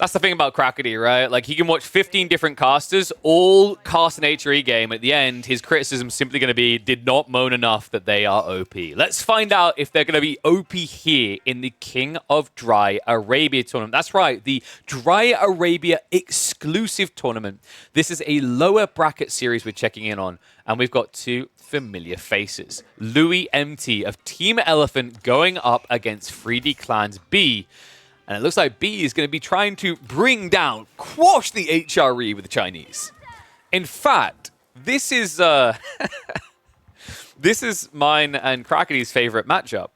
That's the thing about Crackety, right? Like, he can watch 15 different casters, all cast an HRE game. At the end, his criticism is simply going to be, did not moan enough that they are OP. Let's find out if they're going to be OP here in the King of Dry Arabia tournament. That's right, the Dry Arabia exclusive tournament. This is a lower bracket series we're checking in on, and we've got two familiar faces. Louis MT of Team Elephant going up against 3D Clans B. And it looks like B is going to be trying to bring down, quash the HRE with the Chinese. In fact, this is this is mine and Crackety's favorite matchup.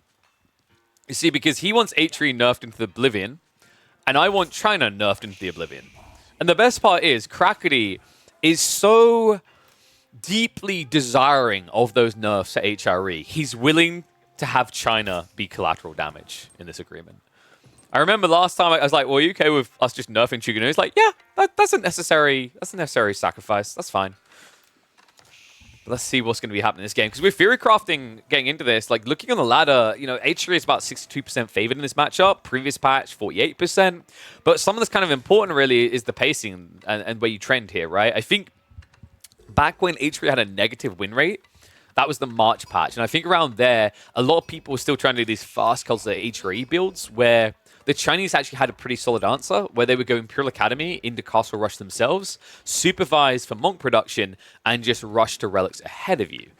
You see, because he wants HRE nerfed into the oblivion, and I want China nerfed into the oblivion. And the best part is, Crackety is so deeply desiring of those nerfs to HRE. He's willing to have China be collateral damage in this agreement. I remember last time I was like, well, are you okay with us just nerfing Chuganu? He's like, yeah, that's a necessary sacrifice. That's fine. But let's see what's going to be happening in this game. Because with Fury Crafting getting into this, like looking on the ladder, you know, HRE is about 62% favored in this matchup. Previous patch, 48%. But something that's kind of important really is the pacing and where you trend here, right? I think back when HRE had a negative win rate, that was the March patch. And I think around there, a lot of people were still trying to do these fast culture HRE builds where the Chinese actually had a pretty solid answer, where they would go Imperial Academy into Castle Rush themselves, supervise for Monk production, and just rush to relics ahead of you.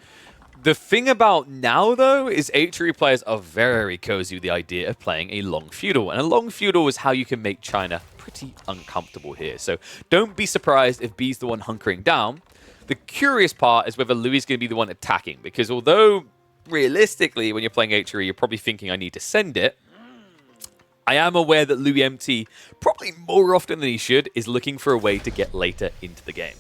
The thing about now, though, is HRE players are very cozy with the idea of playing a long feudal. And a long feudal is how you can make China pretty uncomfortable here. So don't be surprised if B's the one hunkering down. The curious part is whether Louis is going to be the one attacking, because although realistically, when you're playing HRE, you're probably thinking, I need to send it. I am aware that Louis MT, probably more often than he should, is looking for a way to get later into the game.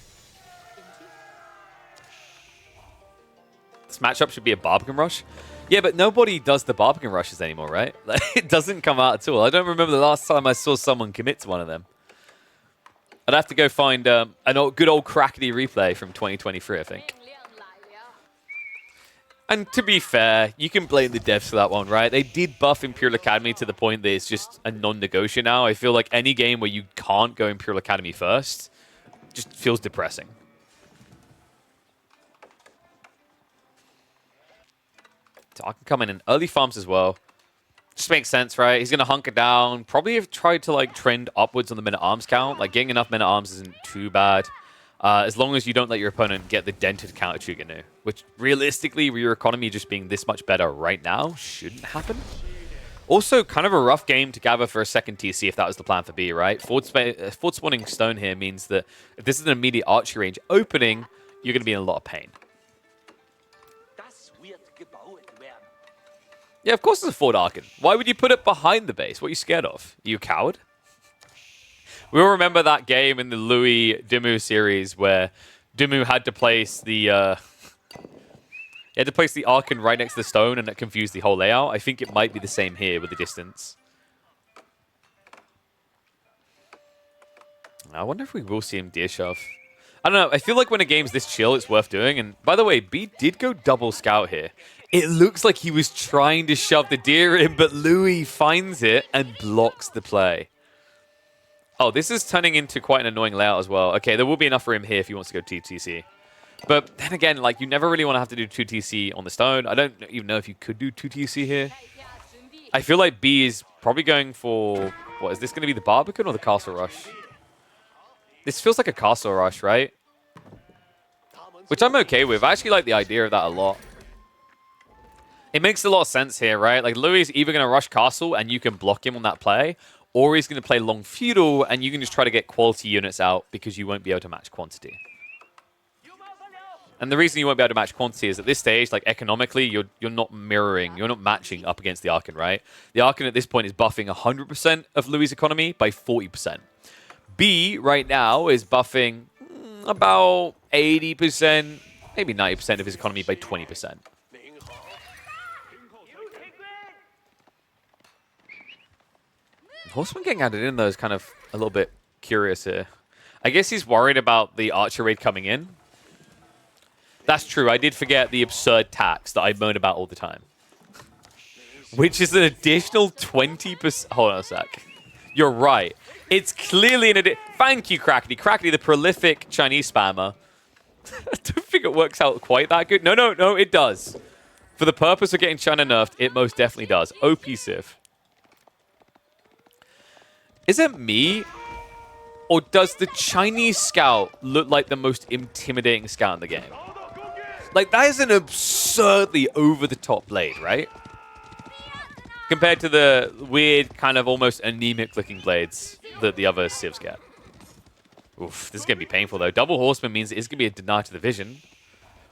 This matchup should be a Barbican Rush. Yeah, but nobody does the Barbican Rushes anymore, right? Like, it doesn't come out at all. I don't remember the last time I saw someone commit to one of them. I'd have to go find an good old Crackety replay from 2023, I think. And to be fair, you can blame the devs for that one, right? They did buff Imperial Academy to the point that it's just a non-negotiable now. I feel like any game where you can't go Imperial Academy first just feels depressing. So I can come in early farms as well. Just makes sense, right? He's going to hunker down. Probably have tried to like trend upwards on the men-at-arms count. Like getting enough men-at-arms isn't too bad. As long as you don't let your opponent get the dented counter Chuganu, which realistically, with your economy just being this much better right now, shouldn't happen. Also, kind of a rough game to gather for a second TC if that was the plan for B, right? Forward spawning stone here means that if this is an immediate archery range opening, you're going to be in a lot of pain. Yeah, of course it's a forward Archon. Why would you put it behind the base? What are you scared of? Are you a coward? We all remember that game in the Louis Dimu series where Dimu had to place the Archon right next to the stone, and that confused the whole layout. I think it might be the same here with the distance. I wonder if we will see him deer shove. I don't know. I feel like when a game's this chill, it's worth doing. And by the way, B did go double scout here. It looks like he was trying to shove the deer in, but Louis finds it and blocks the play. Oh, this is turning into quite an annoying layout as well. Okay, there will be enough for him here if he wants to go 2TC. But then again, like, you never really want to have to do 2TC on the stone. I don't even know if you could do 2TC here. I feel like B is probably going for... What, is this going to be the Barbican or the Castle Rush? This feels like a Castle Rush, right? Which I'm okay with. I actually like the idea of that a lot. It makes a lot of sense here, right? Like, Louis is either going to rush Castle and you can block him on that play, or he's going to play long feudal and you can just try to get quality units out because you won't be able to match quantity. And the reason you won't be able to match quantity is at this stage, like economically, you're not mirroring, you're not matching up against the Archon, right? The Archon at this point is buffing 100% of Louis' economy by 40%. B right now is buffing about 80%, maybe 90% of his economy by 20%. Horseman getting added in, though, is kind of a little bit curious here. I guess he's worried about the archer raid coming in. That's true. I did forget the absurd tax that I moan about all the time. Which is an additional 20%. Hold on a sec. You're right. It's clearly an thank you, Crackety. Crackety, the prolific Chinese spammer. I don't think it works out quite that good. No, it does. For the purpose of getting China nerfed, it most definitely does. OP Civ. Is it me? Or does the Chinese scout look like the most intimidating scout in the game? Like, that is an absurdly over-the-top blade, right? Compared to the weird, kind of almost anemic-looking blades that the other civs get. Oof, this is going to be painful, though. Double Horseman means it's going to be a deny to the vision.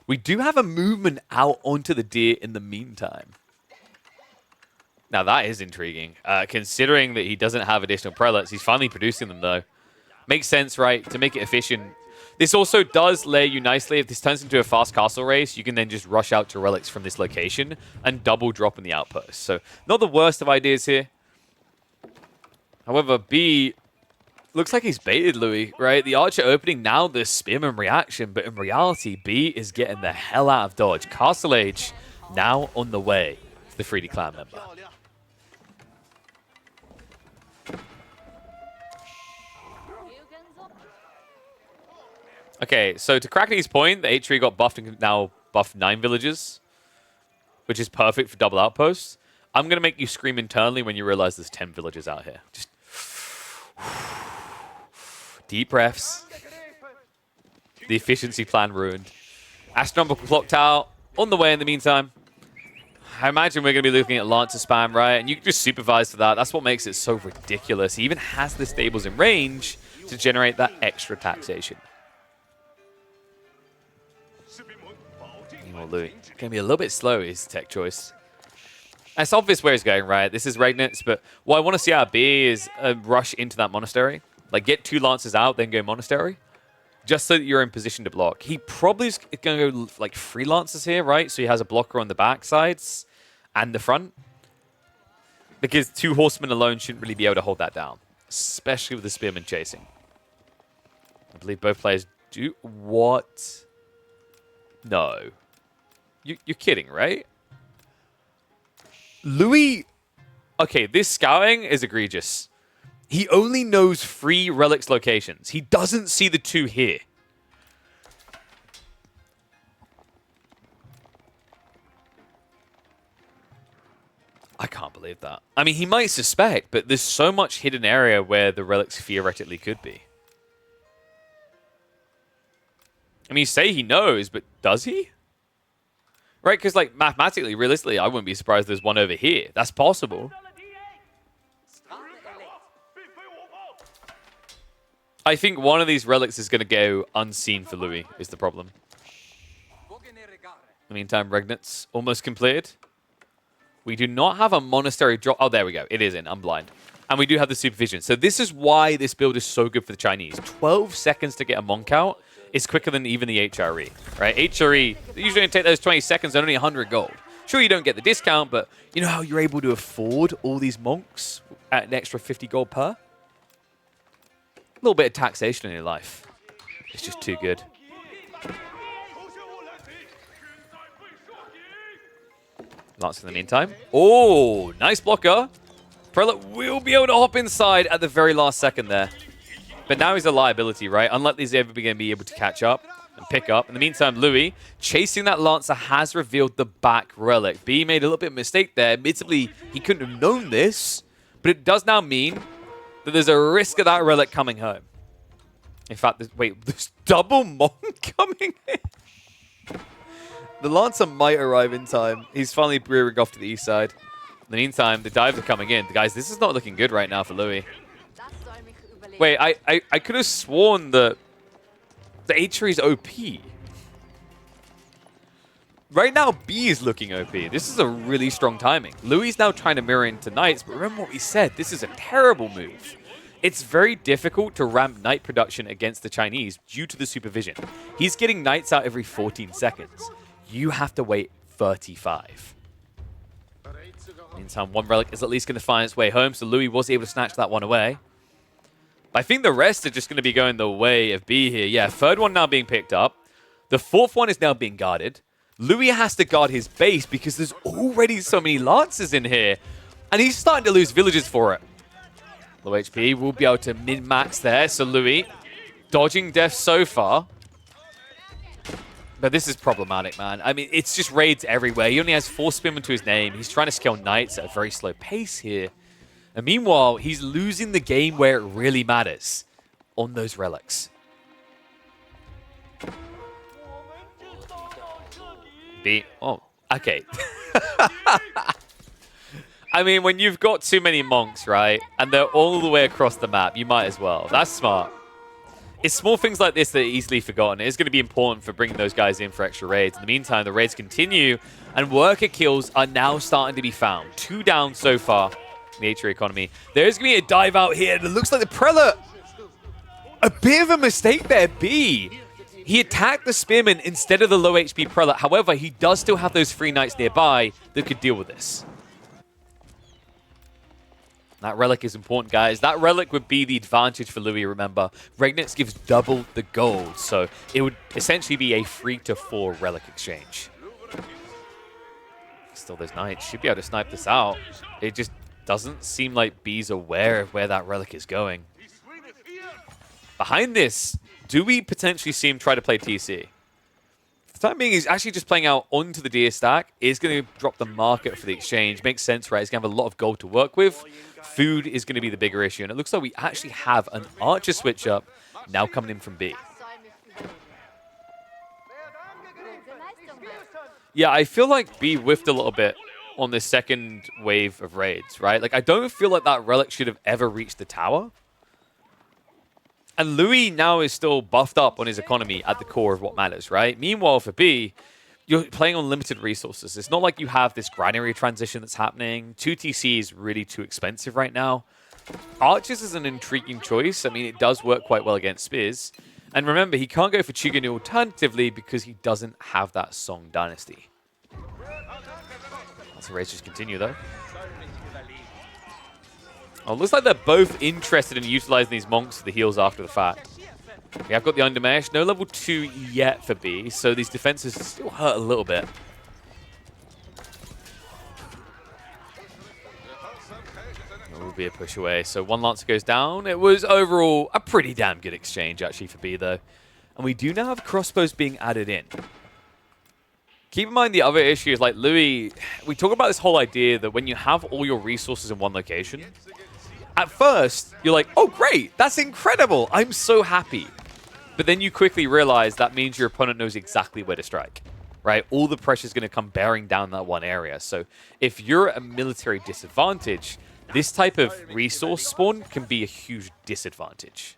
We do have a movement out onto the deer in the meantime. Now, that is intriguing. Considering that he doesn't have additional prelates, he's finally producing them, though. Makes sense, right? To make it efficient. This also does layer you nicely. If this turns into a fast castle race, you can then just rush out to relics from this location and double drop in the outpost. So, not the worst of ideas here. However, B looks like he's baited Louis, right? The archer opening, now the spearman reaction. But in reality, B is getting the hell out of dodge. Castle Age now on the way to the 3D clan member. Okay, so to Crackety's point, the HRE got buffed and now buffed 9 villages, which is perfect for double outposts. I'm going to make you scream internally when you realize there's 10 villages out here. Just deep breaths. The efficiency plan ruined. Astronomical clock tower on the way in the meantime. I imagine we're going to be looking at Lancer spam, right? And you can just supervise for that. That's what makes it so ridiculous. He even has the stables in range to generate that extra taxation. Louis. Going to be a little bit slow, his tech choice. It's obvious where he's going, right? This is Regnitz, but what I want to see out of B is a rush into that monastery. Like, get 2 Lancers out, then go monastery. Just so that you're in position to block. He probably is going to go, like, 3 Lancers here, right? So he has a blocker on the back sides and the front. Because 2 horsemen alone shouldn't really be able to hold that down. Especially with the spearmen chasing. I believe both players do... What? No. You're kidding, right? Louis... Okay, this scouting is egregious. He only knows 3 relics locations. He doesn't see the 2 here. I can't believe that. I mean, he might suspect, but there's so much hidden area where the relics theoretically could be. I mean, you say he knows, but does he? Right, because, like, mathematically, realistically, I wouldn't be surprised there's one over here. That's possible. I think one of these relics is going to go unseen for Louis, is the problem. In the meantime, Regnitz almost completed. We do not have a monastery drop. Oh, there we go. It is in. I'm blind. And we do have the supervision. So this is why this build is so good for the Chinese. 12 seconds to get a monk out is quicker than even the HRE, right? HRE, they usually take those 20 seconds and only 100 gold. Sure, you don't get the discount, but you know how you're able to afford all these monks at an extra 50 gold per? A little bit of taxation in your life. It's just too good. Lance in the meantime. Oh, nice blocker. Prelate will be able to hop inside at the very last second there. But now he's a liability, right? Unlikely he's ever going to be able to catch up and pick up. In the meantime, Louis, chasing that Lancer, has revealed the back relic. B made a little bit of a mistake there. Admittedly, he couldn't have known this, but it does now mean that there's a risk of that relic coming home. In fact, there's double monk coming in. The Lancer might arrive in time. He's finally rearing off to the east side. In the meantime, the dives are coming in. Guys, this is not looking good right now for Louis. Wait, I could have sworn that the HRE is OP. Right now, B is looking OP. This is a really strong timing. Louis is now trying to mirror into Knights, but remember what we said. This is a terrible move. It's very difficult to ramp Knight production against the Chinese due to the supervision. He's getting Knights out every 14 seconds. You have to wait 35. Meantime, one relic is at least going to find its way home, so Louis was able to snatch that one away. I think the rest are just going to be going the way of B here. Yeah, third one now being picked up. The fourth one is now being guarded. Louis has to guard his base because there's already so many Lancers in here. And he's starting to lose villages for it. Low HP will be able to min-max there. So Louis dodging death so far. But this is problematic, man. I mean, it's just raids everywhere. He only has 4 spin to his name. He's trying to scale knights at a very slow pace here. And meanwhile, he's losing the game where it really matters. On those relics. Oh, okay. I mean, when you've got too many monks, right? And they're all the way across the map, you might as well. That's smart. It's small things like this that are easily forgotten. It is going to be important for bringing those guys in for extra raids. In the meantime, the raids continue, and worker kills are now starting to be found. 2 down so far in the HRE economy. There's going to be a dive out here. It looks like the Prelate. A bit of a mistake there, B. He attacked the Spearman instead of the low HP Prelate. However, he does still have those 3 knights nearby that could deal with this. That relic is important, guys. That relic would be the advantage for Louis, remember. Regnitz gives double the gold, so it would essentially be a 3-to-4 relic exchange. Still, those knights should be able to snipe this out. It just doesn't seem like B's aware of where that relic is going. Behind this, do we potentially see him try to play TC? For the time being, he's actually just playing out onto the deer stack. Is going to drop the market for the exchange. Makes sense, right? He's going to have a lot of gold to work with. Food is going to be the bigger issue. And it looks like we actually have an archer switch up now coming in from B. Yeah, I feel like B whiffed a little bit on this second wave of raids, right? Like, I don't feel like that relic should have ever reached the tower. And Louis now is still buffed up on his economy at the core of what matters, right? Meanwhile, for B, you're playing on limited resources. It's not like you have this granary transition that's happening. 2 TC is really too expensive right now. Archers is an intriguing choice. I mean, it does work quite well against Spears. And remember, he can't go for Chiganu alternatively because he doesn't have that Song Dynasty. That's the raids just continue, though. Oh, looks like they're both interested in utilizing these monks for the heals after the fact. We have got the Undermesh. No level 2 yet for B, so these defenses still hurt a little bit. It will be a push away. So 1 Lancer goes down. It was overall a pretty damn good exchange, actually, for B, though. And we do now have crossbows being added in. Keep in mind the other issue is, like, Louis, we talk about this whole idea that when you have all your resources in one location, at first, you're like, oh, great, that's incredible, I'm so happy. But then you quickly realize that means your opponent knows exactly where to strike, right? All the pressure is going to come bearing down that one area. So if you're at a military disadvantage, this type of resource spawn can be a huge disadvantage.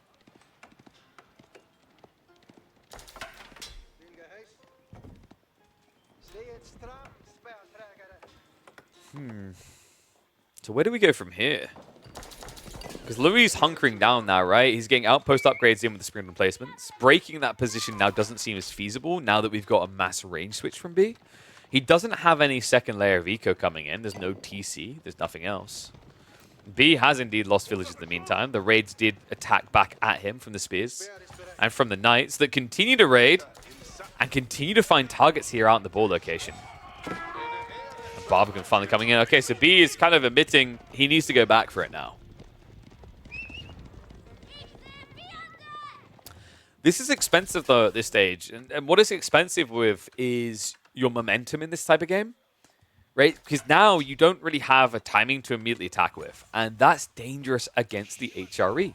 So where do we go from here? Because Louis is hunkering down now, right? He's getting outpost upgrades in with the sprint replacements. Breaking that position now doesn't seem as feasible now that we've got a mass range switch from B. He doesn't have any second layer of eco coming in. There's no TC. There's nothing else. B has indeed lost villages in the meantime. The raids did attack back at him from the spears and from the knights that continue to raid and continue to find targets here out in the ball location. Barbican finally coming in. Okay, so B is kind of admitting he needs to go back for it now. This is expensive, though, at this stage. And what it's expensive with is your momentum in this type of game, right? Because now you don't really have a timing to immediately attack with. And that's dangerous against the HRE.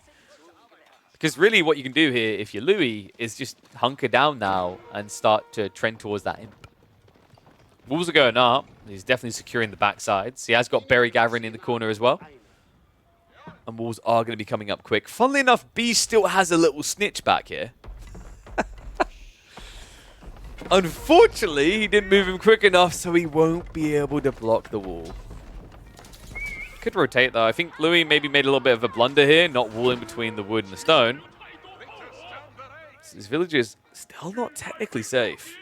Because really what you can do here, if you're Louis, is just hunker down now and start to trend towards that imp. Walls are going up. He's definitely securing the backsides. He has got berry gathering in the corner as well. And walls are going to be coming up quick. Funnily enough, B still has a little snitch back here. Unfortunately, he didn't move him quick enough, so he won't be able to block the wall. Could rotate, though. I think Louis maybe made a little bit of a blunder here, not walling between the wood and the stone. So his village is still not technically safe.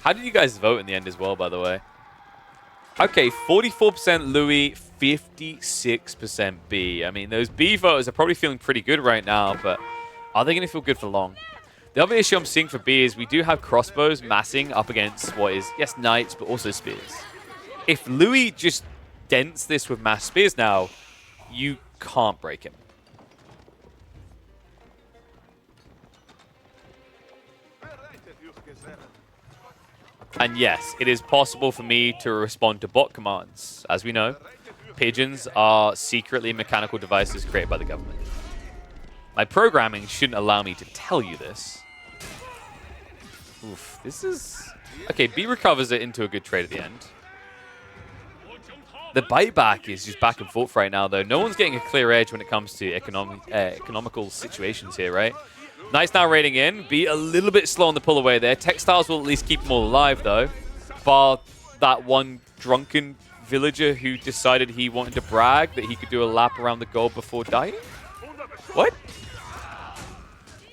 How did you guys vote in the end as well, by the way? Okay, 44% Louis, 56% B. I mean, those B voters are probably feeling pretty good right now, but are they going to feel good for long? The other issue I'm seeing for B is we do have crossbows massing up against what is, yes, knights, but also spears. If Louis just dents this with mass spears now, you can't break him. And yes, it is possible for me to respond to bot commands. As we know, pigeons are secretly mechanical devices created by the government. My programming shouldn't allow me to tell you this. Oof, this is... Okay, B recovers it into a good trade at the end. The bite back is just back and forth right now, though. No one's getting a clear edge when it comes to economical situations here, right? Knights now raiding in. B a little bit slow on the pull away there. Textiles will at least keep them all alive, though. Bar that one drunken villager who decided he wanted to brag that he could do a lap around the gold before dying. What?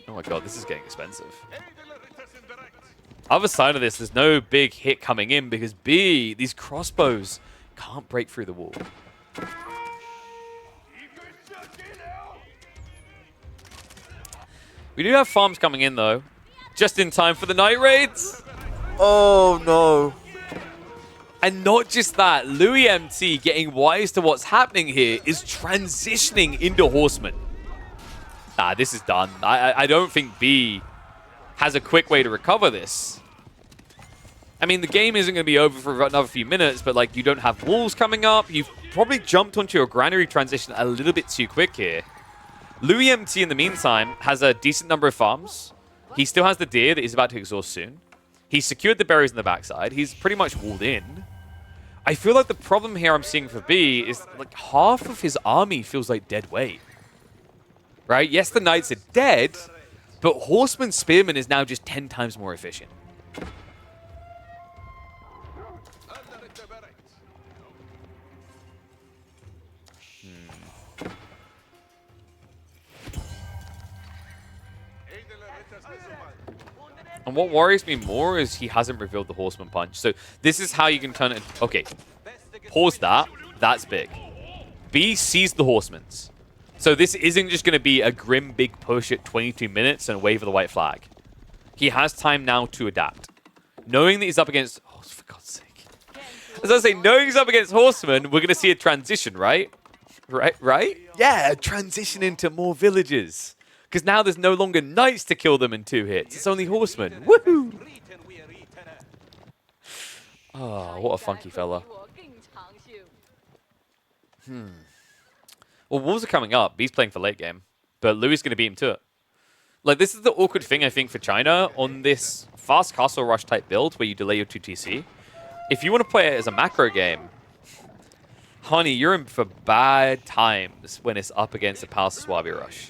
Oh my god, this is getting expensive. Other side of this, there's no big hit coming in because B, these crossbows can't break through the wall. We do have farms coming in, though. Just in time for the night raids. Oh, no. And not just that. Louis MT, getting wise to what's happening here, is transitioning into Horsemen. Nah, this is done. I don't think B has a quick way to recover this. I mean, the game isn't going to be over for another few minutes, but, like, you don't have walls coming up. You've probably jumped onto your granary transition a little bit too quick here. Louis MT, in the meantime, has a decent number of farms. He still has the deer that he's about to exhaust soon. He's secured the berries in the backside. He's pretty much walled in. I feel like the problem here I'm seeing for B is, like, half of his army feels like dead weight. Right? Yes, the knights are dead, but Horseman Spearman is now just 10 times more efficient. And what worries me more is he hasn't revealed the Horseman Punch. So this is how you can turn it. Okay, pause that. That's big. B sees the Horsemans. So this isn't just going to be a grim big push at 22 minutes and wave of the white flag. He has time now to adapt. Knowing that he's up against... Oh, for God's sake. As I say, knowing he's up against Horsemen, we're going to see a transition, right? Right? Yeah, a transition into more villages. Because now there's no longer knights to kill them in 2 hits. It's only horsemen. Woohoo! Oh, what a funky fella. Well, Wolves are coming up. B's playing for late game. But Louis is going to beat him to it. Like, this is the awkward thing, I think, for China on this fast castle rush type build where you delay your 2TC. If you want to play it as a macro game, honey, you're in for bad times when it's up against a Palace Swabi rush.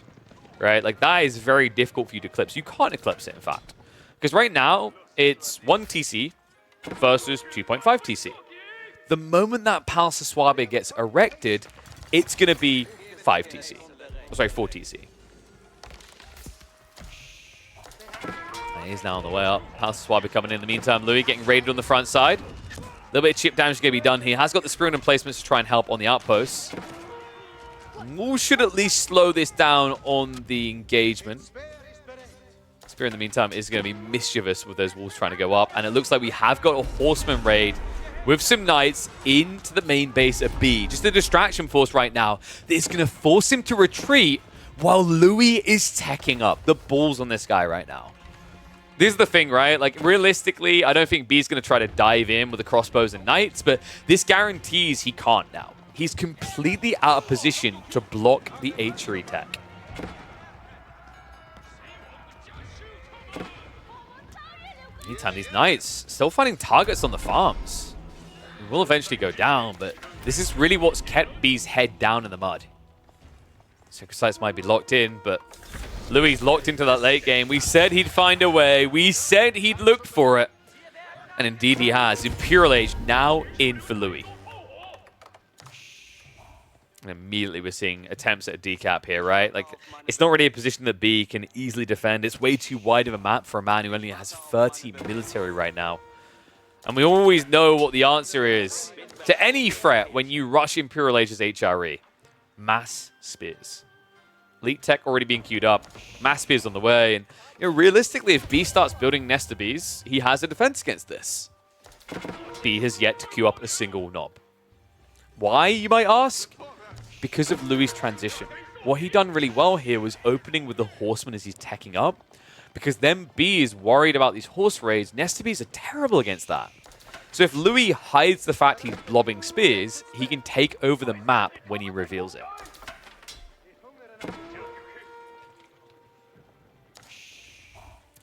Right? Like, that is very difficult for you to eclipse. You can't eclipse it, in fact. Because right now, it's 1 TC versus 2.5 TC. The moment that Palace Swabi gets erected, it's going to be 5 TC. Oh, sorry, 4 TC. And he's now on the way up. Palace Swabi coming in the meantime. Louis getting raided on the front side. A little bit of chip damage is going to be done. He has got the Sprune and placements to try and help on the outposts. We should at least slow this down on the engagement. Spear in the meantime is going to be mischievous with those wolves trying to go up. And it looks like we have got a horseman raid with some knights into the main base of B. Just a distraction force right now that is going to force him to retreat while Louis is teching up. The balls on this guy right now. This is the thing, right? Like, realistically, I don't think B's going to try to dive in with the crossbows and knights, but this guarantees he can't now. He's completely out of position to block the HRE tech. Meantime, these knights still finding targets on the farms. It will eventually go down, but this is really what's kept B's head down in the mud. Sacrifice might be locked in, but Louis locked into that late game. We said he'd find a way. We said he'd look for it. And indeed he has. Imperial Age now in for Louis. And immediately we're seeing attempts at a decap here, right? Like, it's not really a position that B can easily defend. It's way too wide of a map for a man who only has 30 military right now. And we always know what the answer is to any threat when you rush Imperial Age's HRE. Mass spears. Elite tech already being queued up. Mass spears on the way. And you know, realistically, if B starts building Nesta Bs, he has a defense against this. B has yet to queue up a single knob. Why, you might ask? Because of Louis' transition. What he done really well here was opening with the horseman as he's teching up. Because then B is worried about these horse raids. Nesta Bs are terrible against that. So if Louis hides the fact he's blobbing spears, he can take over the map when he reveals it.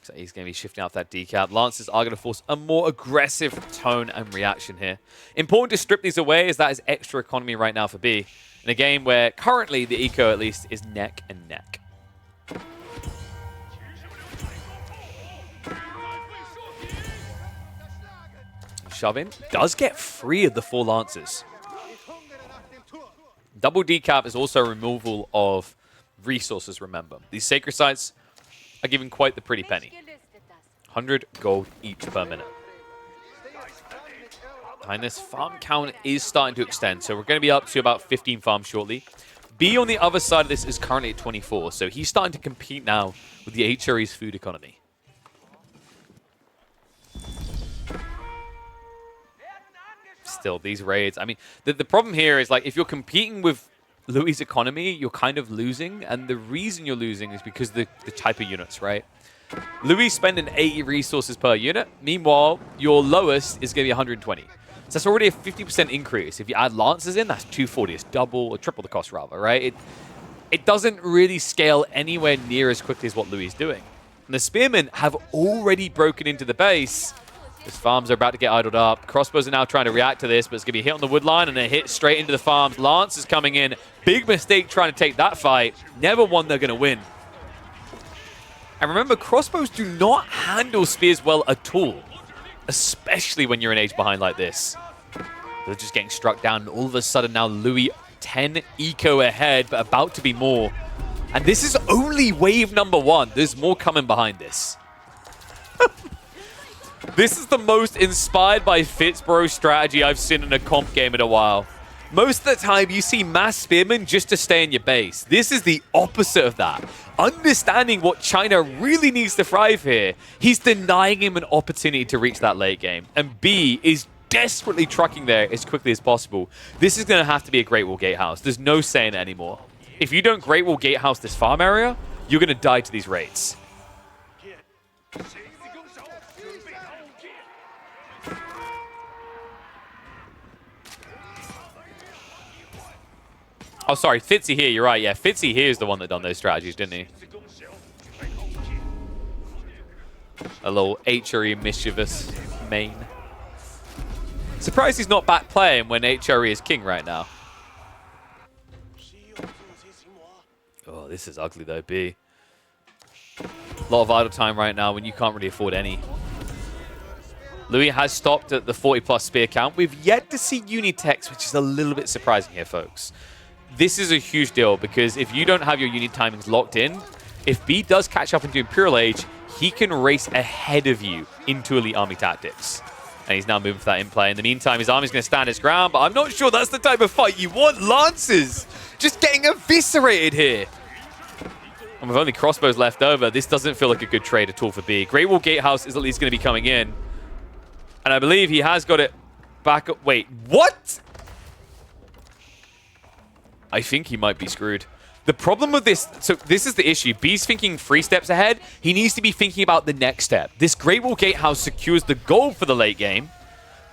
So he's going to be shifting out that decap. Lancers are going to force a more aggressive tone and reaction here. Important to strip these away as that is extra economy right now for B. In a game where currently the eco at least is neck and neck. Shove-in does get free of the 4 Lancers. Double decap is also removal of resources, remember. These sacred sites are giving quite the pretty penny. 100 gold each per minute. Behind this, farm count is starting to extend, so we're going to be up to about 15 farms shortly. B on the other side of this is currently at 24, so he's starting to compete now with the HRE's food economy. Still, these raids, I mean, the problem here is, like, if you're competing with Louis' economy, you're kind of losing, and the reason you're losing is because the type of units, right? Louis spending 80 resources per unit. Meanwhile, your lowest is going to be 120. So that's already a 50% increase. If you add Lancers in, that's 240. It's double or triple the cost, rather, right? It doesn't really scale anywhere near as quickly as what Louis is doing. And the Spearmen have already broken into the base. His farms are about to get idled up. Crossbows are now trying to react to this, but it's going to be hit on the wood line and a hit straight into the farms. Lance is coming in. Big mistake trying to take that fight. Never one they're going to win. And remember, crossbows do not handle spears well at all, especially when you're an age behind like this. They're just getting struck down. All of a sudden now Louis 10 eco ahead, but about to be more. And this is only wave number 1. There's more coming behind this. This is the most inspired by Fitzbro strategy I've seen in a comp game in a while. Most of the time, you see mass spearmen just to stay in your base. This is the opposite of that. Understanding what China really needs to thrive here, he's denying him an opportunity to reach that late game. And B is desperately trucking there as quickly as possible. This is going to have to be a Great Wall Gatehouse. There's no saying it anymore. If you don't Great Wall Gatehouse this farm area, you're going to die to these raids. Oh, sorry, Fitzy here, you're right. Yeah, Fitzy here is the one that done those strategies, didn't he? A little HRE mischievous main. Surprised he's not back playing when HRE is king right now. Oh, this is ugly though, B. A lot of idle time right now when you can't really afford any. Louis has stopped at the 40+ spear count. We've yet to see Unitex, which is a little bit surprising here, folks. This is a huge deal because if you don't have your unit timings locked in, if B does catch up into Imperial Age, he can race ahead of you into Elite Army Tactics. And he's now moving for that in play. In the meantime, his army's going to stand its ground, but I'm not sure that's the type of fight you want. Lancers just getting eviscerated here. And with only crossbows left over, this doesn't feel like a good trade at all for B. Great Wall Gatehouse is at least going to be coming in. And I believe he has got it back up. Wait, what? I think he might be screwed. The problem with this, so this is the issue. B's thinking 3 steps ahead. He needs to be thinking about the next step. This Great Wall Gatehouse secures the gold for the late game,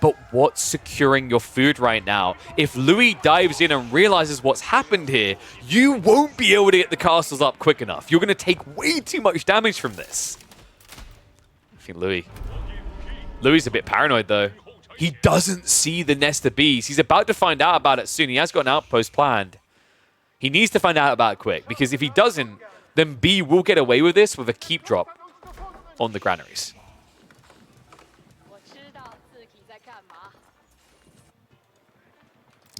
but what's securing your food right now? If Louis dives in and realizes what's happened here, you won't be able to get the castles up quick enough. You're going to take way too much damage from this. I think Louis is a bit paranoid, though. He doesn't see the nest of bees. He's about to find out about it soon. He has got an outpost planned. He needs to find out about it quick, because if he doesn't, then B will get away with this with a keep drop on the granaries.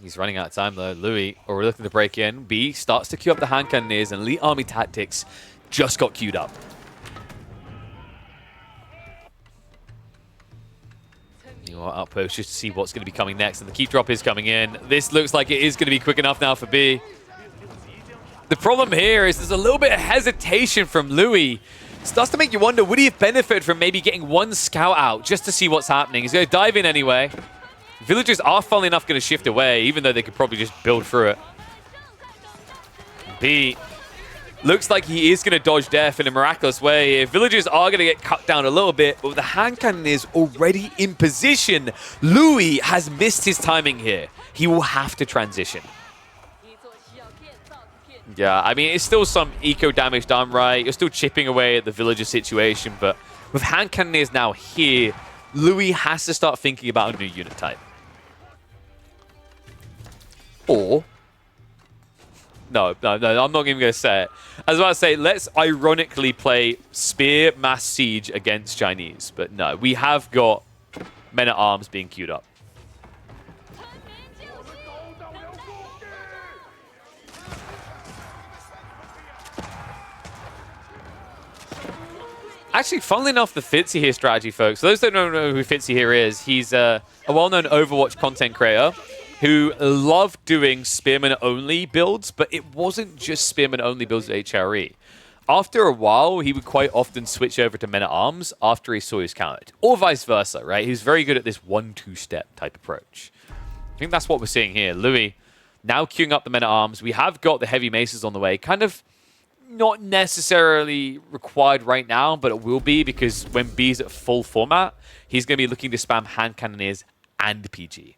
He's running out of time, though. Louis, or we're looking to break in. B starts to queue up the hand cannoneers, and Elite Army Tactics just got queued up. Outpost just to see what's going to be coming next, and the keep drop is coming in. This looks like it is going to be quick enough now for B. The problem here is there's a little bit of hesitation from Louis. Starts to make you wonder, would he have benefited from maybe getting one scout out just to see what's happening? He's going to dive in anyway. Villagers are, funnily enough, going to shift away, even though they could probably just build through it. B looks like he is going to dodge death in a miraculous way. Villagers are going to get cut down a little bit, but with the hand cannon is already in position. Louis has missed his timing here. He will have to transition. Yeah, I mean, it's still some eco damage done, right? You're still chipping away at the villager situation, but with hand cannoneers now here, Louis has to start thinking about a new unit type. Or... No, I'm not even going to say it. I was about to say, let's ironically play Spear Mass Siege against Chinese. But no, we have got Men-at-Arms being queued up. Actually, funnily enough, the Fitzy here strategy, folks. For those that don't know who Fitzy here is, he's a well-known Overwatch content creator who loved doing Spearman-only builds, but it wasn't just Spearman-only builds at HRE. After a while, he would quite often switch over to Men-at-Arms after he saw his counted. Or vice versa, right? He's very good at this 1-2 step type approach. I think that's what we're seeing here. Louis now queuing up the Men-at-Arms. We have got the Heavy Maces on the way. Kind of not necessarily required right now, but it will be because when B's at full format, he's going to be looking to spam hand cannoneers and PG.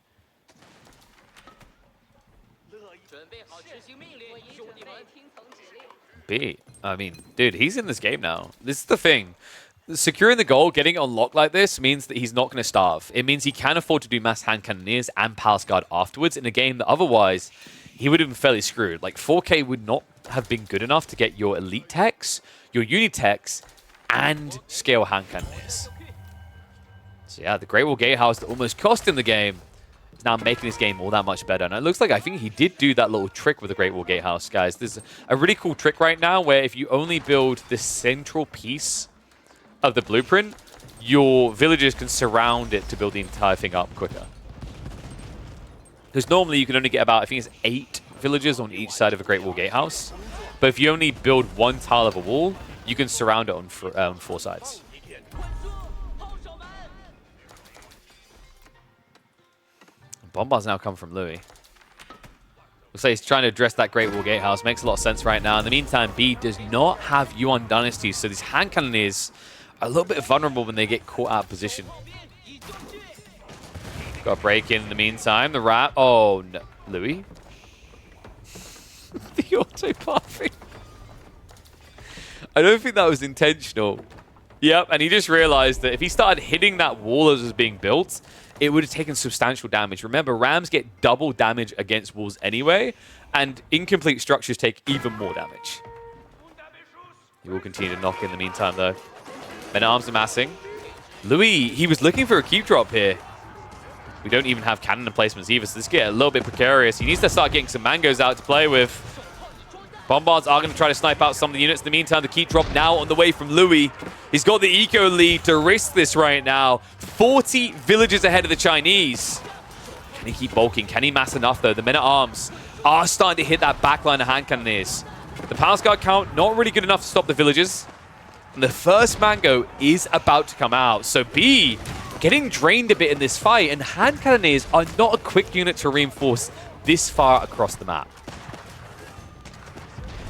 B. I mean, dude, he's in this game now. This is the thing. Securing the goal, getting it unlocked like this, means that he's not going to starve. It means he can afford to do mass hand cannoneers and Palace Guard afterwards in a game that otherwise he would have been fairly screwed. Like, 4K would not have been good enough to get your elite techs, your uni techs, and scale hand cannoneers. So yeah, the Great Wall Gatehouse that almost cost him the game is now making this game all that much better. And it looks like I think he did do that little trick with the Great Wall Gatehouse, guys. There's a really cool trick right now where if you only build the central piece of the blueprint, your villagers can surround it to build the entire thing up quicker. Because normally you can only get about, I think it's 8 villagers on each side of a Great Wall Gatehouse. But if you only build one tile of a wall, you can surround it on 4 sides. Bombard's now come from Louis. Looks like he's trying to address that Great Wall Gatehouse. Makes a lot of sense right now. In the meantime, B does not have Yuan Dynasty, so these hand cannoneers are a little bit vulnerable when they get caught out of position. Got a break in the meantime. The rat. Oh, no. Louis? The autopathing. I don't think that was intentional. Yep, and he just realized that if he started hitting that wall as it was being built, it would have taken substantial damage. Remember, Rams get double damage against walls anyway, and incomplete structures take even more damage. He will continue to knock in the meantime, though. Men-at-Arms amassing. Louis, he was looking for a keep drop here. We don't even have cannon emplacements either, so this gets a little bit precarious. He needs to start getting some mangoes out to play with. Bombards are going to try to snipe out some of the units. In the meantime, the keep drop now on the way from Louis. He's got the eco lead to risk this right now. 40 villages ahead of the Chinese. Can he keep bulking? Can he mass enough, though? The Men-at-Arms are starting to hit that backline of hand cannoneers. The Palace Guard count, not really good enough to stop the villagers. And the first mango is about to come out. So B getting drained a bit in this fight, and hand cannoneers are not a quick unit to reinforce this far across the map.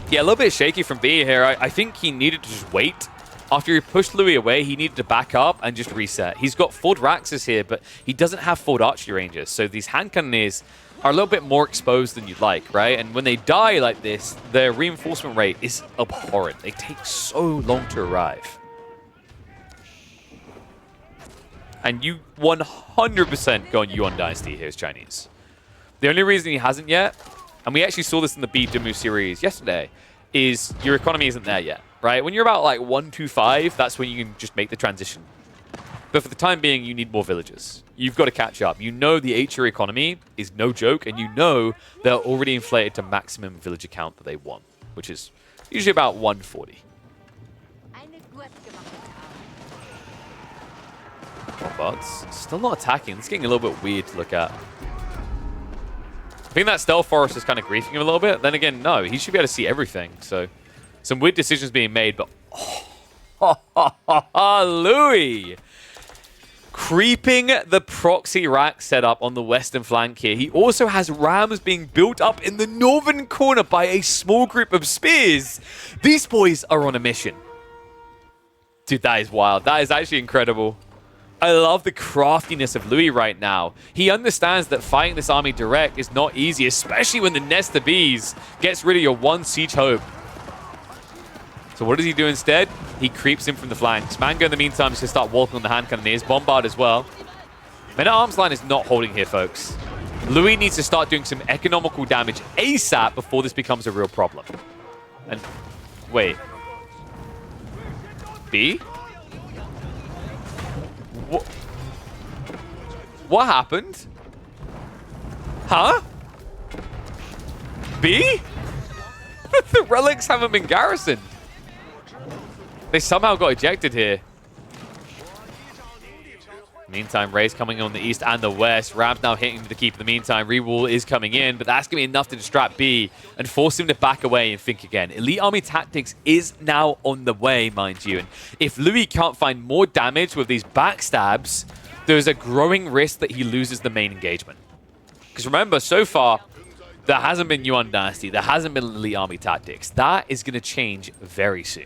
Yeah, a little bit shaky from B here. I think he needed to just wait. After he pushed Louis away, he needed to back up and just reset. He's got 4 Raxes here, but he doesn't have 4 archery ranges. So these hand cannoneers are a little bit more exposed than you'd like, right? And when they die like this, their reinforcement rate is abhorrent. They take so long to arrive. And you 100% go on Yuan Dynasty here as Chinese. The only reason he hasn't yet, and we actually saw this in the B Demu series yesterday, is your economy isn't there yet, right? When you're about like 125, that's when you can just make the transition. But for the time being, you need more villagers. You've got to catch up. You know the HRE economy is no joke, and you know they're already inflated to maximum villager count that they want, which is usually about 140. Bombards still not attacking. It's getting a little bit weird to look at. I think that Stealth Forest is kind of griefing him a little bit. Then again, no, he should be able to see everything. So some weird decisions being made, but Louis creeping the proxy rack setup on the western flank here. He also has rams being built up in the northern corner by a small group of spears. These boys are on a mission. Dude, that is wild. That is actually incredible. I love the craftiness of Louis right now. He understands that fighting this army direct is not easy, especially when the nest of bees gets rid of your one siege hope. So what does he do instead? He creeps in from the flanks. Mango, in the meantime, is going to start walking on the hand cannoneers. Bombard as well. Men-at-Arms line is not holding here, folks. Louis needs to start doing some economical damage ASAP before this becomes a real problem. And wait. B? What happened? Huh? B? The relics haven't been garrisoned. They somehow got ejected here. Meantime, Ray's coming on the east and the west. Ram's now hitting the keep in the meantime. Rewall is coming in, but that's going to be enough to distract B and force him to back away and think again. Elite Army Tactics is now on the way, mind you. And if Louis can't find more damage with these backstabs, there's a growing risk that he loses the main engagement. Because remember, so far, there hasn't been Yuan Dynasty. There hasn't been Elite Army Tactics. That is going to change very soon.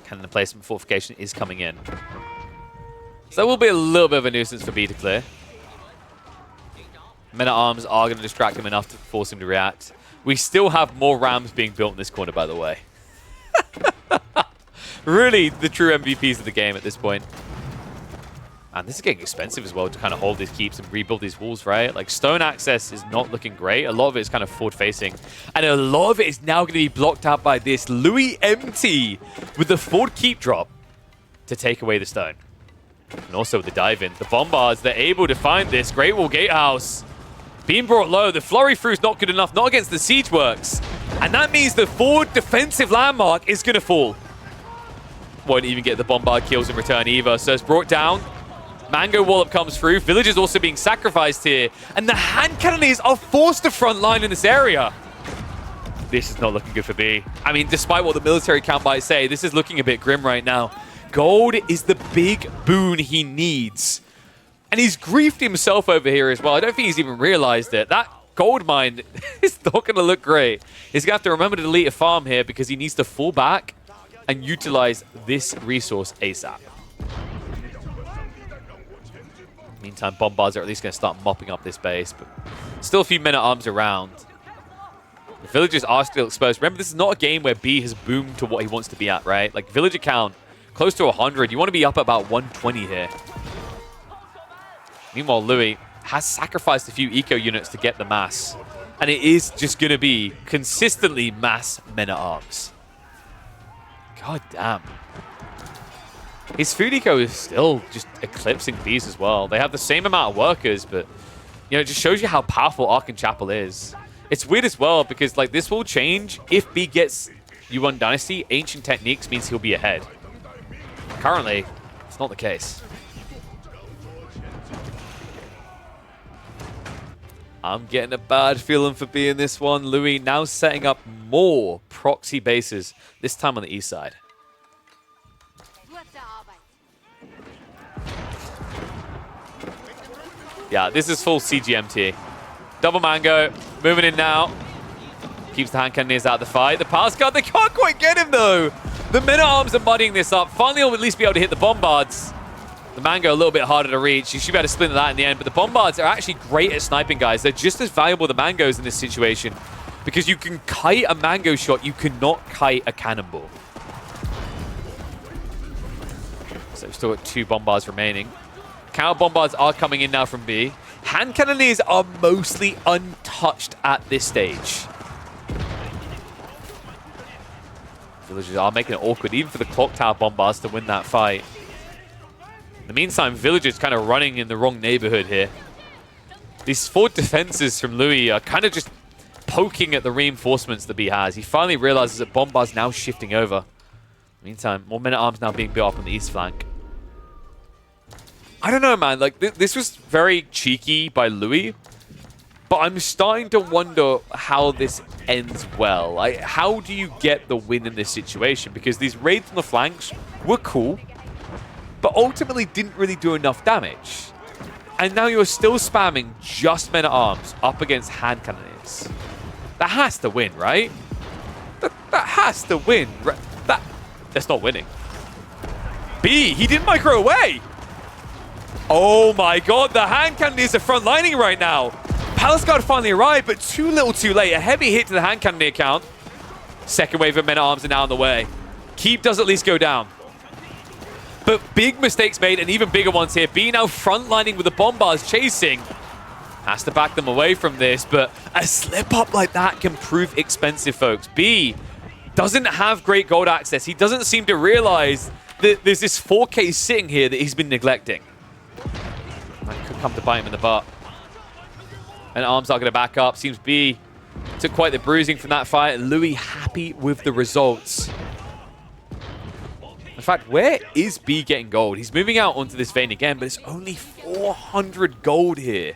Cannon placement fortification is coming in. So that will be a little bit of a nuisance for B to clear. Men-at-Arms are going to distract him enough to force him to react. We still have more rams being built in this corner, by the way. Really, the true MVPs of the game at this point. And this is getting expensive as well to kind of hold these keeps and rebuild these walls, right? Like, stone access is not looking great. A lot of it is kind of forward-facing. And a lot of it is now going to be blocked out by this Louis MT with the forward keep drop to take away the stone. And also with the dive-in. The bombards, they're able to find this. Great Wall Gatehouse being brought low. The flurry through is not good enough, not against the siege works. And that means the forward defensive landmark is going to fall. Won't even get the bombard kills in return either. So it's brought down. Mango Wallop comes through. Villagers also being sacrificed here. And the hand cannoneers are forced to front line in this area. This is not looking good for B. I mean, despite what the military count might say, this is looking a bit grim right now. Gold is the big boon he needs. And he's griefed himself over here as well. I don't think he's even realized it. That gold mine is not going to look great. He's going to have to remember to delete a farm here because he needs to fall back and utilize this resource ASAP. Meantime, bombards are at least going to start mopping up this base, but still a few men-at-arms around. The villagers are still exposed. Remember, this is not a game where B has boomed to what he wants to be at, right? Like, villager count, close to 100. You want to be up at about 120 here. Meanwhile, Louis has sacrificed a few eco units to get the mass. And it is just going to be consistently mass men-at-arms. God damn. His food eco is still just eclipsing B's as well. They have the same amount of workers, but you know, it just shows you how powerful Ark and Chapel is. It's weird as well because like this will change if B gets Yuan Dynasty. Ancient techniques means he'll be ahead. Currently, it's not the case. I'm getting a bad feeling for B in this one. Louis now setting up more proxy bases, this time on the east side. Yeah, this is full CGMT. Double Mango, moving in now. Keeps the hand cannoneers out of the fight. The pass guard, they can't quite get him though. The men-at-arms are muddying this up. Finally, he'll at least be able to hit the bombards. The Mango a little bit harder to reach. You should be able to splinter that in the end, but the bombards are actually great at sniping, guys. They're just as valuable as the Mangos in this situation because you can kite a Mango shot, you cannot kite a cannonball. So we've still got 2 bombards remaining. Counter bombards are coming in now from B. Hand cannoneers are mostly untouched at this stage. Villagers are making it awkward, even for the clock tower bombards to win that fight. In the meantime, villagers kind of running in the wrong neighborhood here. These 4 defenses from Louis are kind of just poking at the reinforcements that B has. He finally realizes that bombard's now shifting over. Meantime, more men-at-arms now being built up on the east flank. I don't know, man. Like, this was very cheeky by Louis, but I'm starting to wonder how this ends well. Like, how do you get the win in this situation? Because these raids on the flanks were cool. but ultimately didn't really do enough damage. And now you're still spamming just men-at-arms up against hand cannoneers. That has to win, right? That has to win. That's not winning. B, he didn't micro away. Oh my god, the hand cannoneers are front lining right now. Palace Guard finally arrived, but too little too late. A heavy hit to the hand cannoneer count. Second wave of men-at-arms are now on the way. Keep does at least go down. But big mistakes made, and even bigger ones here. B now frontlining with the bombards chasing. Has to back them away from this, but a slip-up like that can prove expensive, folks. B doesn't have great gold access. He doesn't seem to realize that there's this 4K sitting here that he's been neglecting. That could come to bite him in the butt. And arms are going to back up. Seems B took quite the bruising from that fight. Louis happy with the results. In fact, where is B getting gold? He's moving out onto this vein again, but it's only 400 gold here.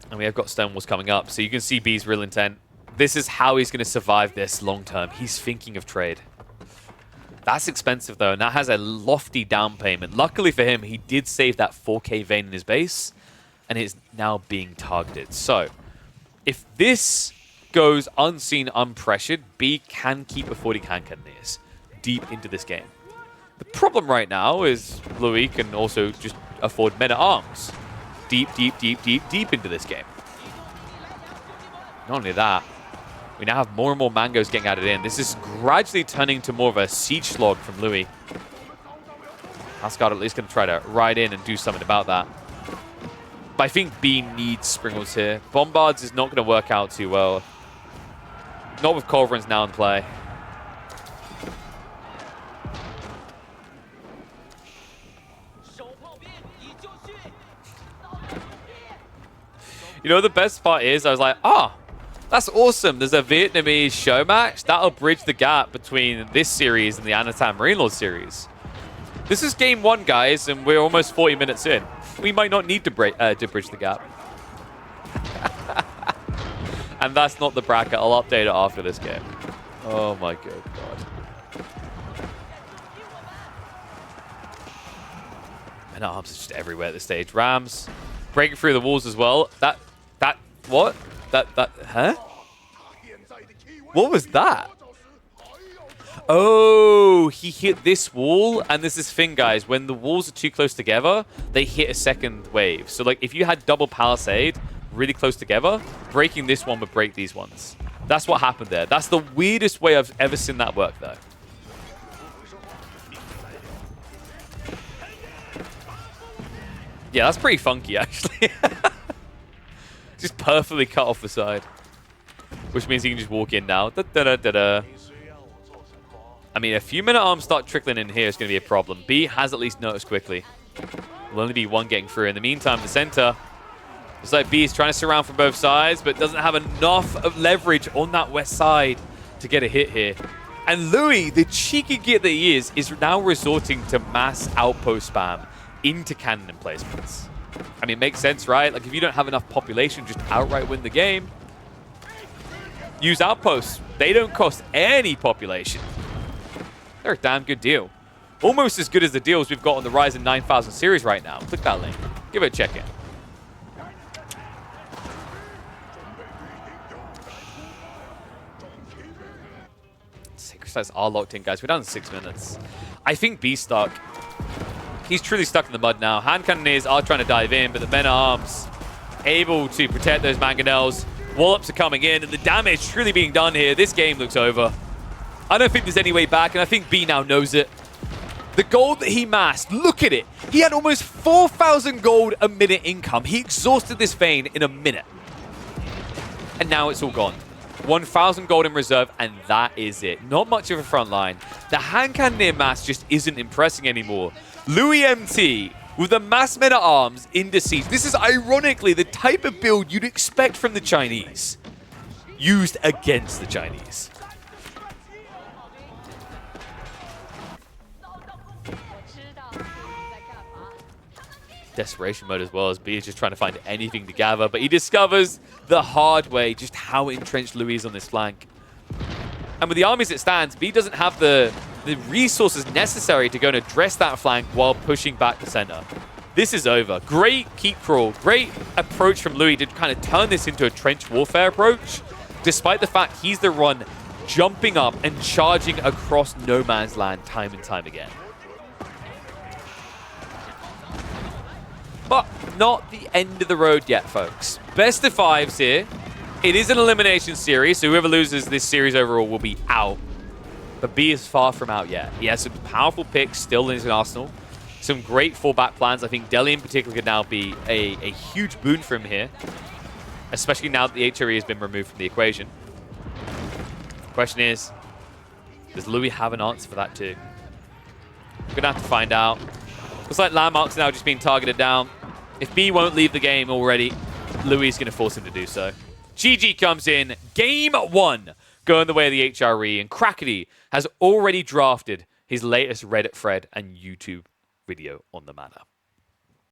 And we have got Stonewalls coming up, so you can see B's real intent. This is how he's going to survive this long term. He's thinking of trade. That's expensive, though, and that has a lofty down payment. Luckily for him, he did save that 4K vein in his base, and it's now being targeted. So, if this goes unseen, unpressured, B can keep affording hand cannoneers deep into this game. The problem right now is Louis can also just afford men-at-arms deep into this game. Not only that, we now have more and more mangoes getting added in. This is gradually turning to more of a siege slog from Louis. Asgard at least going to try to ride in and do something about that. But I think B needs Springles here. Bombards is not going to work out too well. Not with Culverins now in play. You know, the best part is, I was like, that's awesome. There's a Vietnamese show match. That'll bridge the gap between this series and the Anatan Marine Lord series. This is game 1, guys, and we're almost 40 minutes in. We might not need to bridge the gap. And that's not the bracket. I'll update it after this game. Oh my good god. Men-at-arms are just everywhere at this stage. Rams breaking through the walls as well. What? Huh? What was that? Oh, he hit this wall, and there's this thing, guys. When the walls are too close together, they hit a second wave. So, like, if you had double palisade really close together, breaking this one would break these ones. That's what happened there. That's the weirdest way I've ever seen that work, though. Yeah, that's pretty funky, actually. Just perfectly cut off the side. Which means he can just walk in now. I mean, a few men-at-arms start trickling in here is going to be a problem. B has at least noticed quickly. Will only be one getting through. In the meantime, the center. It's like B is trying to surround from both sides, but doesn't have enough of leverage on that west side to get a hit here. And Louis, the cheeky git that he is now resorting to mass outpost spam into cannon emplacements. I mean, it makes sense, right? Like, if you don't have enough population, just outright win the game. Use outposts. They don't cost any population. They're a damn good deal. Almost as good as the deals we've got on the Ryzen 9000 series right now. Click that link. Give it a check in. Sacred Sites are locked in, guys. We're down to 6 minutes. I think B's stuck. He's truly stuck in the mud now. Hand cannoneers are trying to dive in, but the men-at-arms able to protect those mangonels. Wallops are coming in, and the damage truly being done here. This game looks over. I don't think there's any way back, and I think B now knows it. The gold that he massed, look at it. He had almost 4,000 gold a minute income. He exhausted this vein in a minute. And now it's all gone. 1,000 gold in reserve, and that is it. Not much of a front line. The hand cannoneer mass just isn't impressing anymore. Louis MT with the mass men-at-arms into siege. This is ironically the type of build you'd expect from the Chinese. Used against the Chinese. Desperation mode as well, as B is just trying to find anything to gather, but he discovers the hard way just how entrenched Louis is on this flank. And with the armies it stands, B doesn't have the resources necessary to go and address that flank while pushing back the center. This is over. Great keep crawl. Great approach from Louis to kind of turn this into a trench warfare approach, despite the fact he's the one jumping up and charging across no man's land time and time again. But not the end of the road yet, folks. Best of 5s here. It is an elimination series, so whoever loses this series overall will be out. But B is far from out yet. He has some powerful picks still in his arsenal. Some great fallback plans. I think Delhi in particular could now be a huge boon for him here, especially now that the HRE has been removed from the equation. The question is, does Louis have an answer for that too? We're going to have to find out. Looks like Landmark's now just being targeted down. If B won't leave the game already, Louis is going to force him to do so. GG comes in. Game 1 going the way of the HRE. And Crackety has already drafted his latest Reddit thread and YouTube video on the matter.